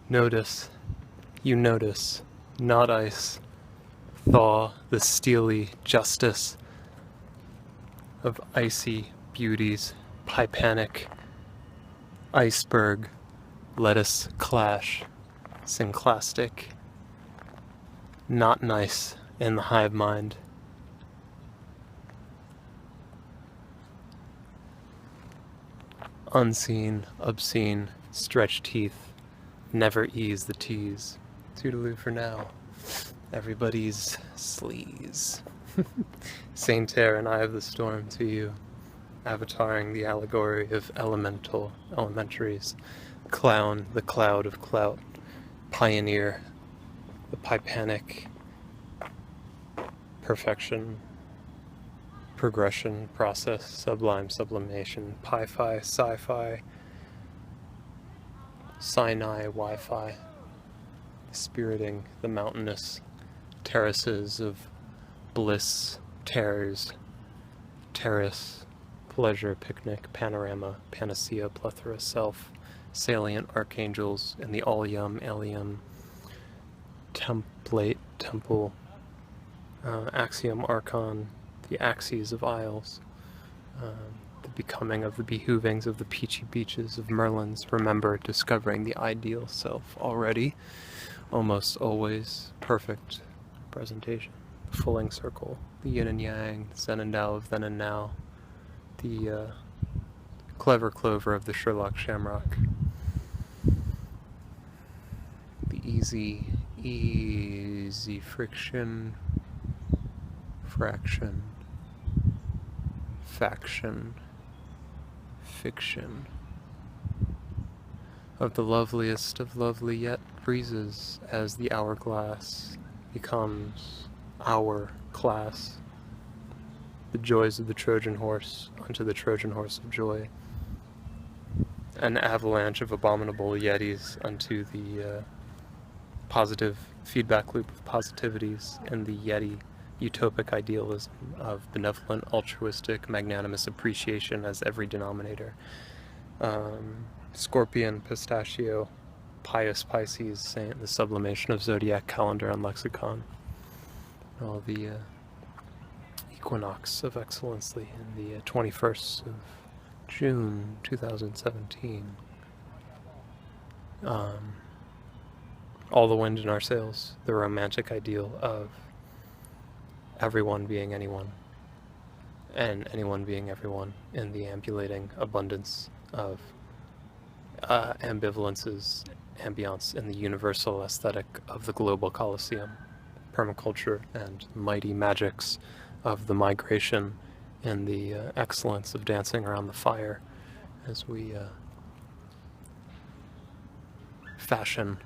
Notice, you notice, not ice, thaw the steely justice of icy beauties, Pipanic, iceberg, let us clash, synclastic, not nice in the hive mind. Unseen, obscene, stretched teeth, never ease the tease. Toodaloo for now. Everybody's sleaze. Saint Air and Eye of the Storm to you, avataring the allegory of elementaries. Clown, the cloud of clout. Pioneer, the Pipanic. Perfection, progression, process, sublime, sublimation, pi-fi, sci-fi, Sinai, Wi-Fi, spiriting the mountainous terraces of bliss, terrors, terrace, pleasure, picnic, panorama, panacea, plethora, self, salient archangels, and the all-yum, alien, template, temple, Axiom, Archon, the axes of isles, the becoming of the behoovings of the peachy beaches of Merlins. Remember, discovering the ideal self already, almost always perfect presentation. The fulling circle, the yin and yang, the zen and Tao of then and now, the clever clover of the Sherlock Shamrock, the easy friction, fraction, faction, fiction, of the loveliest of lovely yet breezes as the hourglass becomes our class, the joys of the Trojan horse unto the Trojan horse of joy, an avalanche of abominable yetis unto the positive feedback loop of positivities and the yeti utopic idealism of benevolent, altruistic, magnanimous appreciation as every denominator. Scorpion, pistachio, pious Pisces, saint, the sublimation of zodiac calendar and lexicon. All the equinox of excellency in the 21st of June 2017. All the wind in our sails, the romantic ideal of everyone being anyone, and anyone being everyone in the ambulating abundance of ambivalences, ambiance in the universal aesthetic of the global Colosseum, permaculture and mighty magics of the migration and the excellence of dancing around the fire as we fashion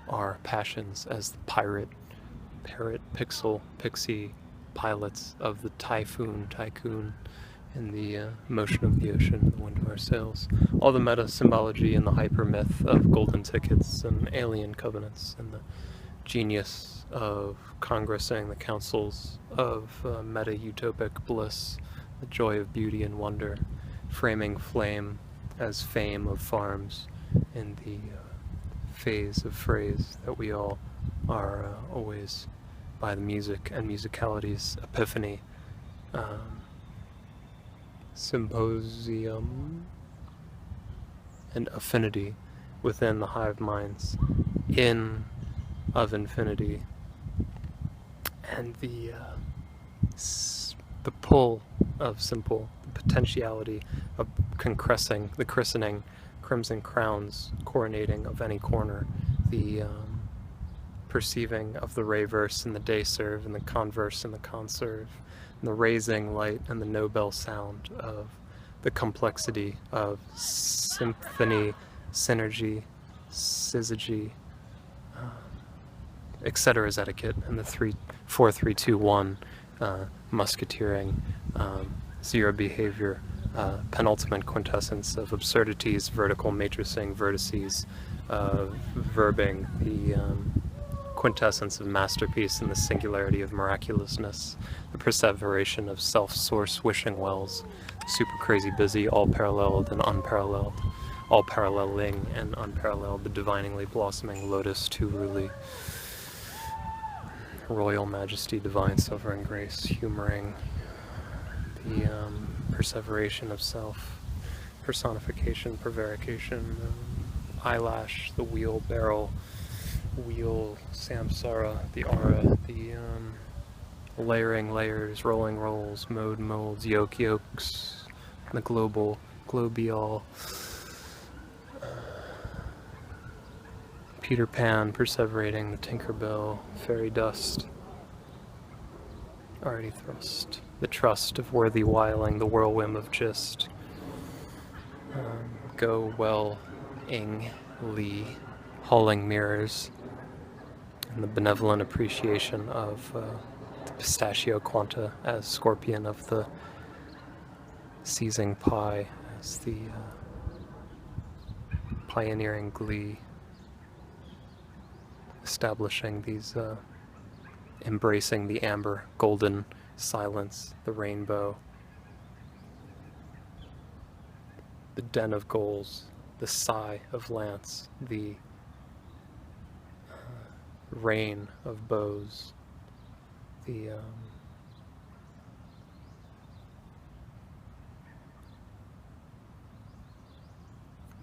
our passions as the parrot, pixel, pixie pilots of the tycoon in the motion of the ocean, the wind of our sails. All the meta symbology and the hyper myth of golden tickets and alien covenants and the genius of congressing the councils of meta utopic bliss, the joy of beauty and wonder, framing flame as fame of farms in the phase of phrase that we all are always by the music and musicality's epiphany. Symposium and affinity within the hive minds in of infinity, and the pull of simple, the potentiality of concressing, the christening, crimson crowns coronating of any corner, the perceiving of the reverse and the day serve and the converse and the conserve, and the raising light and the know-belle-sound of the complexity of symphony, synergy, syzygy, etc.'s etiquette, and the 4-3-2-1 musketeering, zero behavior, penultimate quintessence of absurdities, vertical matricing, vertices, verbing, the quintessence of masterpiece and the singularity of miraculousness, the perseveration of self-source wishing wells, super crazy busy, all paralleled and unparalleled, all paralleling and unparalleled, the divinely blossoming lotus turuli, royal majesty, divine sovereign grace, humoring the perseveration of self, personification, prevarication, eyelash, the wheel, barrel, wheel, samsara, the aura, the layering layers, rolling rolls, mode molds, yoke yokes, the global, globial, Peter Pan, perseverating, the Tinkerbell, fairy dust, already thrust, the trust of worthy whiling, the whirlwind of gist, go well, ing, lee, hauling mirrors, and the benevolent appreciation of the pistachio quanta as scorpion of the seizing pie, as the pioneering glee, establishing these, embracing the amber, golden silence, the rainbow, the den of goals, the sigh of lance, the rain of bows, the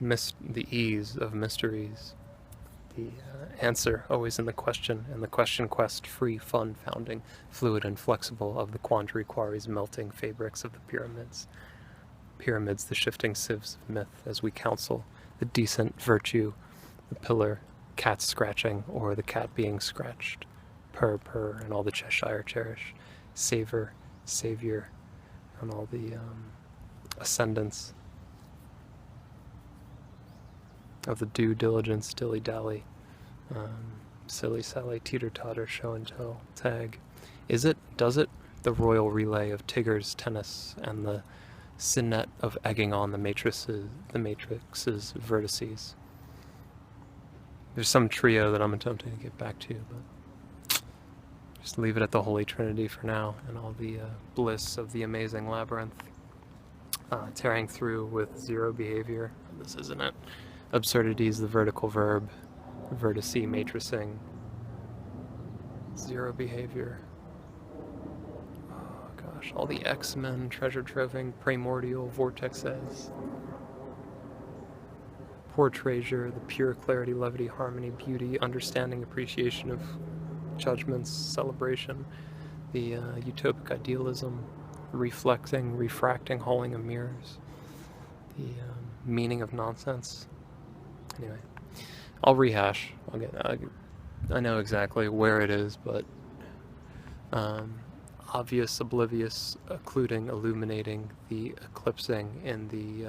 the ease of mysteries, the answer always in the question, and the question quest, free, fun, founding, fluid and flexible of the quandary quarries, melting fabrics of the pyramids. Pyramids, the shifting sieves of myth, as we counsel, the decent virtue, the pillar, cat scratching, or the cat being scratched, purr, purr, and all the Cheshire cherish, savor, savior, and all the ascendants of the due diligence, dilly-dally, silly sally, teeter-totter, show and tell, tag. Is it, does it, the royal relay of Tigger-Tennis, and the signet of egging on the matrix's vertices. There's some trio that I'm attempting to get back to, but just leave it at the Holy Trinity for now, and all the bliss of the amazing labyrinth. Tearing through with zero behavior. This isn't it. Absurdities, the vertical verb. Vertice, matricing. Zero behavior. Oh gosh, all the X-Men, treasure troving, primordial vortexes. Portraiture, the pure clarity, levity, harmony, beauty, understanding, appreciation of judgments, celebration. The utopic idealism, reflecting, refracting, hauling of mirrors. The meaning of nonsense. Anyway, I'll rehash. I know exactly where it is, but obvious, oblivious, occluding, illuminating, the eclipsing in the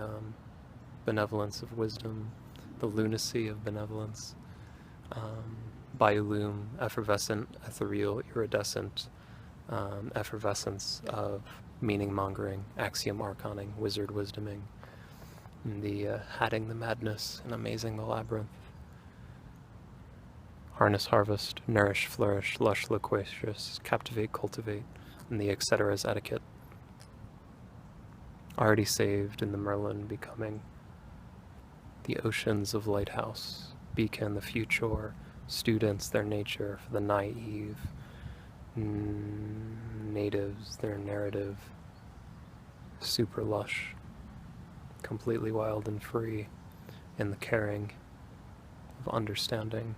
benevolence of wisdom, the lunacy of benevolence, biolume, effervescent, ethereal, iridescent, effervescence of meaning-mongering, axiom archoning, wizard wisdoming, and the hatting the madness and amazing the labyrinth. Harness, harvest, nourish, flourish, lush, loquacious, captivate, cultivate, and the etcetera's etiquette. Already saved in the Merlin becoming the oceans of lighthouse, beacon, the future, students, their nature, for the naive, natives, their narrative, super lush, completely wild and free, in the caring of understanding.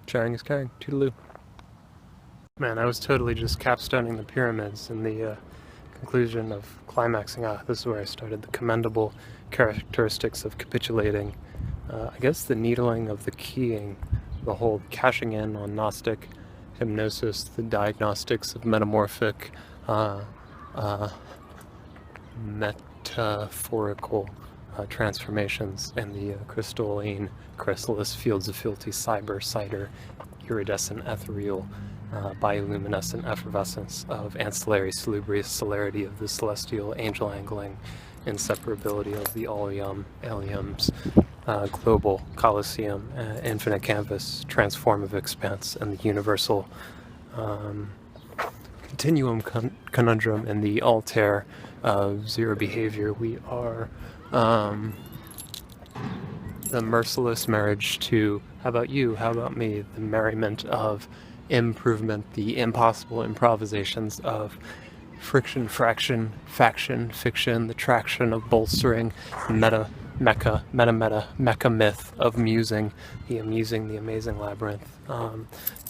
Sharing is caring. Toodaloo. Man, I was totally just capstoning the pyramids in the conclusion of climaxing. This is where I started. The commendable characteristics of capitulating. I guess the needling of the keying, the whole cashing in on Gnostic hypnosis, the diagnostics of metamorphic, metaphorical transformations, and the crystalline, chrysalis, fields of fealty, cyber, cider, iridescent, ethereal, bioluminescent effervescence of ancillary, salubrious celerity of the celestial, angel angling, inseparability of the aliums, global, Colosseum, infinite canvas, transform of expanse, and the universal continuum conundrum and the altair of zero behavior. We are the merciless marriage to how about you, how about me, the merriment of improvement, the impossible improvisations of friction, fraction, faction, fiction, the traction of bolstering, meta myth of musing, the amusing, the amazing labyrinth.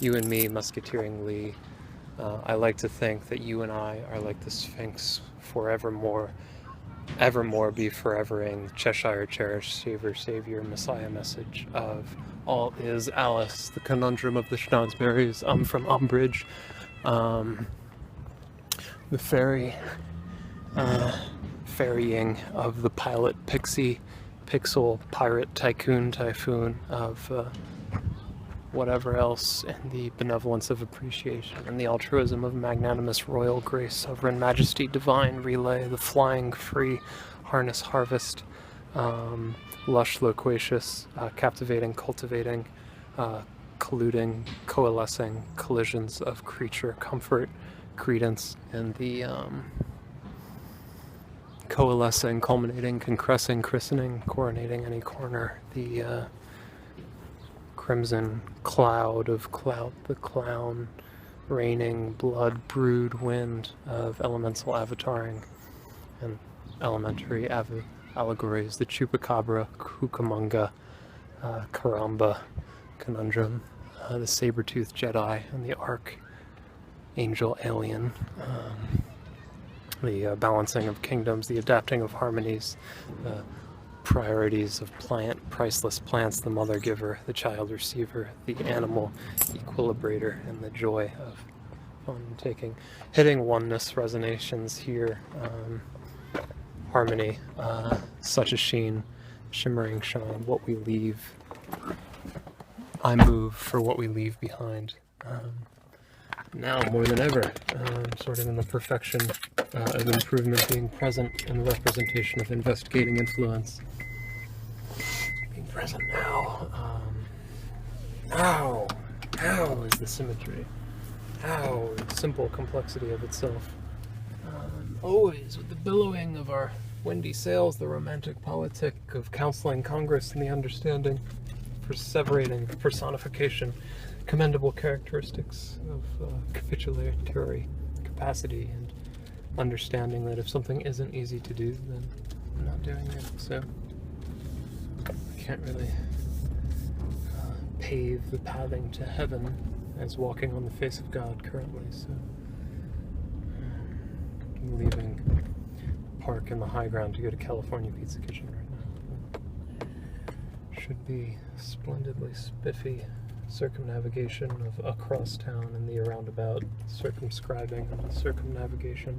You and me, musketeeringly, I like to think that you and I are like the Sphinx forevermore, evermore be forevering, Cheshire cherished savior, messiah message of all is Alice, the conundrum of the Schnozberries. I'm from Umbridge. The ferrying of the pilot pixie, pixel, pirate, tycoon, typhoon of whatever else, and the benevolence of appreciation, and the altruism of magnanimous royal grace, sovereign majesty, divine relay, the flying free harness harvest, lush, loquacious, captivating, cultivating, colluding, coalescing, collisions of creature, comfort, credence, and the coalescing, culminating, concressing, christening, coronating any corner, the crimson cloud of clout, the clown, raining, blood, brood, wind of elemental avataring, and elementary allegories, the chupacabra, cucamonga, caramba, conundrum, the saber-toothed Jedi, and the archangel alien, the balancing of kingdoms, the adapting of harmonies, the priorities of priceless plants, the mother giver, the child receiver, the animal equilibrator, and the joy of fun taking. Hitting oneness resonations here, harmony, such a sheen, shimmering shine, what we leave. I move for what we leave behind. Now more than ever, sort of in the perfection of improvement being present in the representation of investigating influence. Being present now. How is the symmetry? How is the simple complexity of itself? Always with the billowing of our windy sails, the romantic politic of counseling Congress and the understanding, perseverating, personification, commendable characteristics of capitulatory capacity and understanding that if something isn't easy to do, then I'm not doing it. So I can't really pave the pathing to heaven as walking on the face of God currently. So I'm leaving park in the high ground to go to California Pizza Kitchen right now. Should be splendidly spiffy circumnavigation of across town and the roundabout, circumscribing and circumnavigation.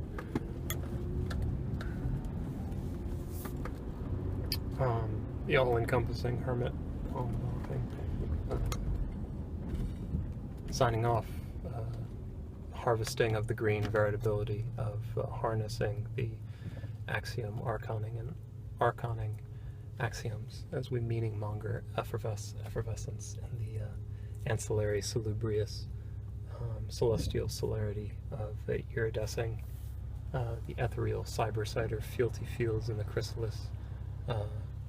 The all-encompassing hermit home walking. Signing off, harvesting of the green variability of harnessing the axiom, archoning axioms as we meaning monger effervescence and the ancillary salubrious celestial celerity of the iridescing, the ethereal cyber cider fealty fields in the chrysalis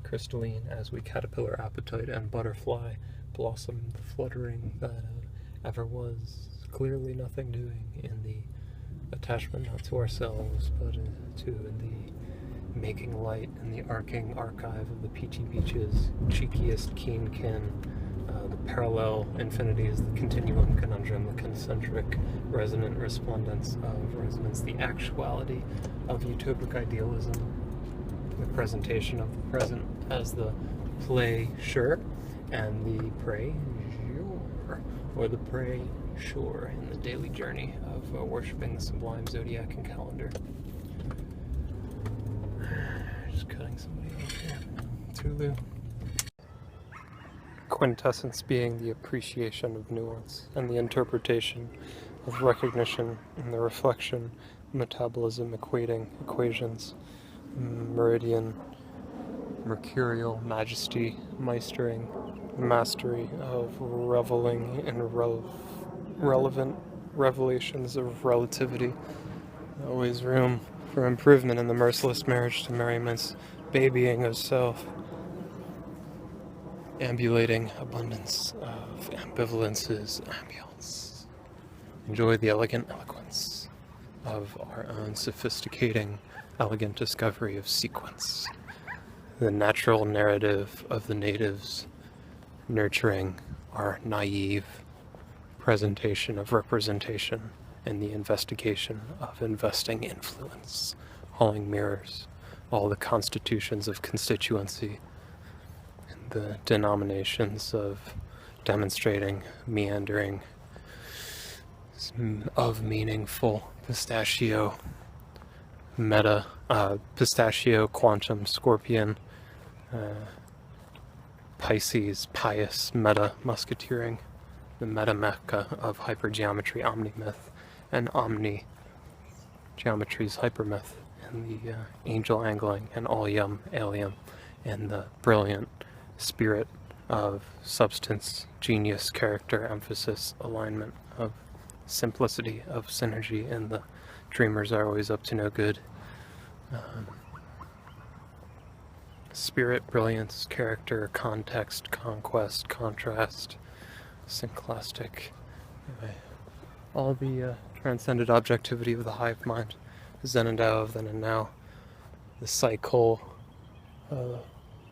crystalline as we caterpillar appetite and butterfly blossom the fluttering that ever was clearly nothing doing in the attachment not to ourselves but to the making light in the arcing archive of the peachy beaches, cheekiest keen kin, the parallel infinities, the continuum conundrum, the concentric resonant resplendence of resonance, the actuality of utopic idealism, the presentation of the present as the play sure and the prey sure, or the prey sure in the daily journey of worshipping the sublime zodiac and calendar. Just cutting somebody off here. Tulu. Quintessence being the appreciation of nuance and the interpretation of recognition and the reflection, metabolism, equating, equations, meridian, mercurial, majesty, meistering, mastery of reveling in relevant revelations of relativity. Always room for improvement in the merciless marriage to merriments, babying of self, ambulating abundance of ambivalences, ambience. Enjoy the elegant eloquence of our own sophisticating, elegant discovery of sequence. The natural narrative of the natives nurturing our naive presentation of representation and the investigation of investing influence, hauling mirrors, all the constitutions of constituency, and the denominations of demonstrating, meandering, of meaningful pistachio, meta, pistachio, quantum, scorpion, Pisces, pious, meta, musketeering, the meta-mecca of hypergeometry, omni-myth, and omni-geometry's hypermyth, and the angel angling, and allium, allium, and the brilliant spirit of substance, genius, character, emphasis, alignment, of simplicity, of synergy, and the dreamers are always up to no good. Spirit, brilliance, character, context, conquest, contrast, synclastic. Anyway, all the transcended objectivity of the hive mind, Zen and Tao of then and now, the cycle,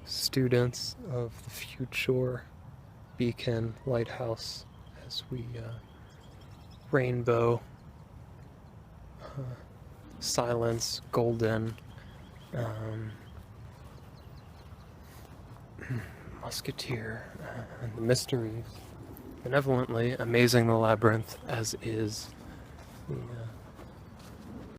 students of the future, beacon, lighthouse, as we rainbow, silence, golden, musketeer, and the mysteries, benevolently amazing the labyrinth, as is the